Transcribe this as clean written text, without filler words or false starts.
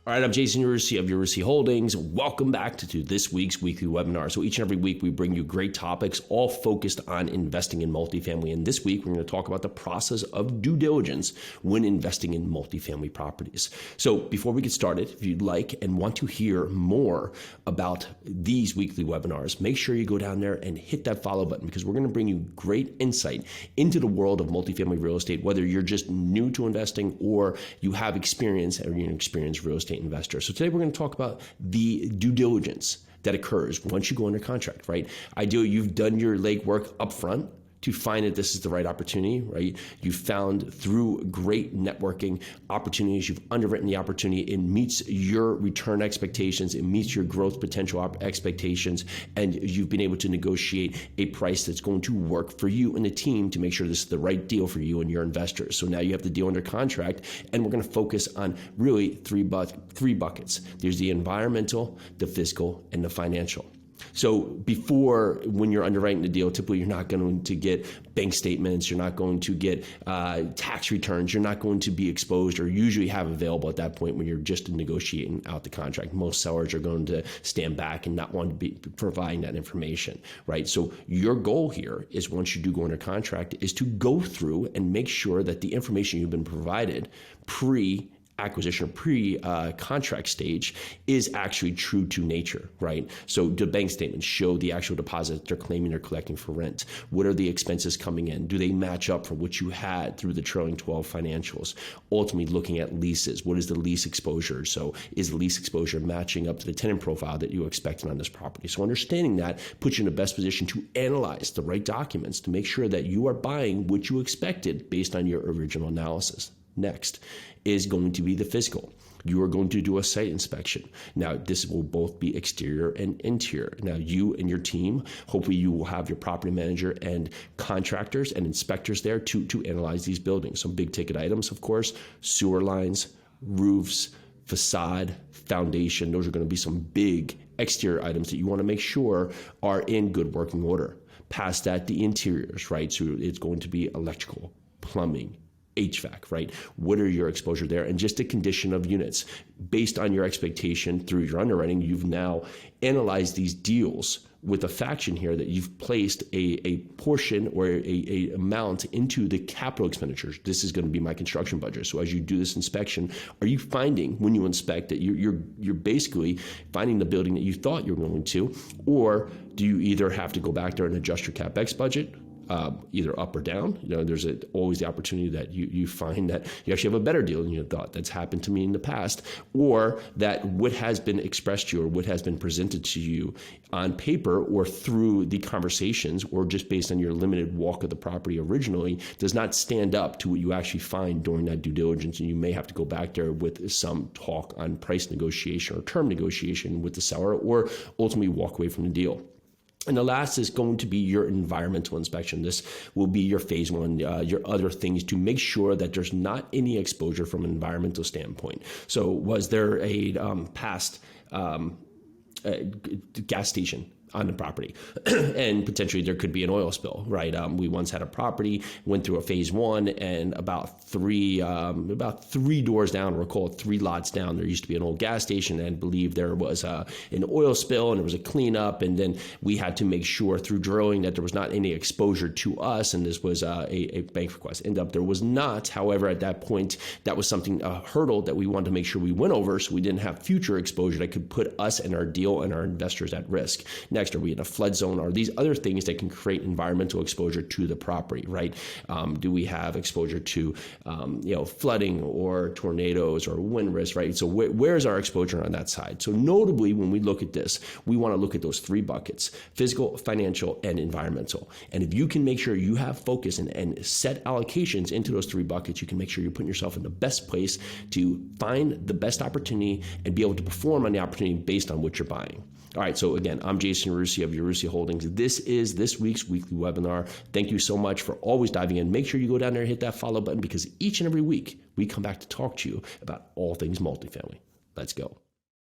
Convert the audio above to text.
All right, I'm Jason Yarusi of Yarusi Holdings. Welcome back to this week's weekly webinar. So each and every week we bring you great topics, all focused on investing in multifamily. And this week we're going to talk about the process of due diligence when investing in multifamily properties. So before we get started, if you'd like and want to hear more about these weekly webinars, make sure you go down there and hit that follow button, because we're going to bring you great insight into the world of multifamily real estate, whether you're just new to investing or you have experience or you're an experienced real estate investor. So today we're going to talk about the due diligence that occurs once you go under contract, right? Ideally, you've done your legwork up front to find that this is the right opportunity, right? You've found through great networking opportunities, you've underwritten the opportunity, it meets your return expectations, it meets your growth potential expectations, and you've been able to negotiate a price that's going to work for you and the team to make sure this is the right deal for you and your investors. So now you have the deal under contract, and we're gonna focus on really three buckets. There's the environmental, the fiscal, and the financial. So before, when you're underwriting the deal, typically you're not going to get bank statements, you're not going to get tax returns, you're not going to be exposed or usually have available at that point when you're just negotiating out the contract. Most sellers are going to stand back and not want to be providing that information, right? So your goal here is, once you do go under contract, is to go through and make sure that the information you've been provided pre-acquisition or pre-contract stage is actually true to nature, right? So the bank statements show the actual deposit they're claiming they're collecting for rent. What are the expenses coming in? Do they match up for what you had through the trailing 12 financials? Ultimately, looking at leases. What is the lease exposure? So is the lease exposure matching up to the tenant profile that you expected on this property? So understanding that puts you in the best position to analyze the right documents to make sure that you are buying what you expected based on your original analysis. Next is going to be the fiscal. You are going to do a site inspection. Now, this will both be exterior and interior. Now, you and your team, hopefully you will have your property manager and contractors and inspectors there to analyze these buildings. Some big ticket items, of course: sewer lines, roofs, facade, foundation. Those are going to be some big exterior items that you want to make sure are in good working order. Past that, the interiors, right? So it's going to be electrical, plumbing, HVAC, right? What are your exposure there? And just the condition of units. Based on your expectation through your underwriting, you've now analyzed these deals with a faction here that you've placed a portion or a amount into the capital expenditures. This is going to be my construction budget. So as you do this inspection, are you finding, when you inspect, that you're basically finding the building that you thought you were going to, or do you either have to go back there and adjust your CapEx budget, either up or down? There's always the opportunity that you find that you actually have a better deal than you thought. That's happened to me in the past. Or that what has been expressed to you or what has been presented to you on paper or through the conversations or just based on your limited walk of the property originally does not stand up to what you actually find during that due diligence. And you may have to go back there with some talk on price negotiation or term negotiation with the seller, or ultimately walk away from the deal. And the last is going to be your environmental inspection. This will be your phase one, your other things to make sure that there's not any exposure from an environmental standpoint. So was there a past gas station on the property? And potentially there could be an oil spill, right? We once had a property, went through a phase one, and about three doors down, or call it 3 lots down, there used to be an old gas station, and I believe there was an oil spill, and there was a cleanup, and then we had to make sure through drilling that there was not any exposure to us, and this was a bank request. Ended up there was not. However, at that point, that was something, a hurdle that we wanted to make sure we went over, so we didn't have future exposure that could put us and our deal and our investors at risk. Next, are we in a flood zone? Are these other things that can create environmental exposure to the property, right? Do we have exposure to flooding or tornadoes or wind risk, right? So where's our exposure on that side? So notably, when we look at this, we want to look at those 3 buckets: physical, financial, and environmental. And if you can make sure you have focus and set allocations into those 3 buckets, you can make sure you're putting yourself in the best place to find the best opportunity and be able to perform on the opportunity based on what you're buying. All right, so again, I'm Jason Yarusi of Yarusi Holdings. This is this week's weekly webinar. Thank you so much for always diving in. Make sure you go down there and hit that follow button, because each and every week we come back to talk to you about all things multifamily. Let's go.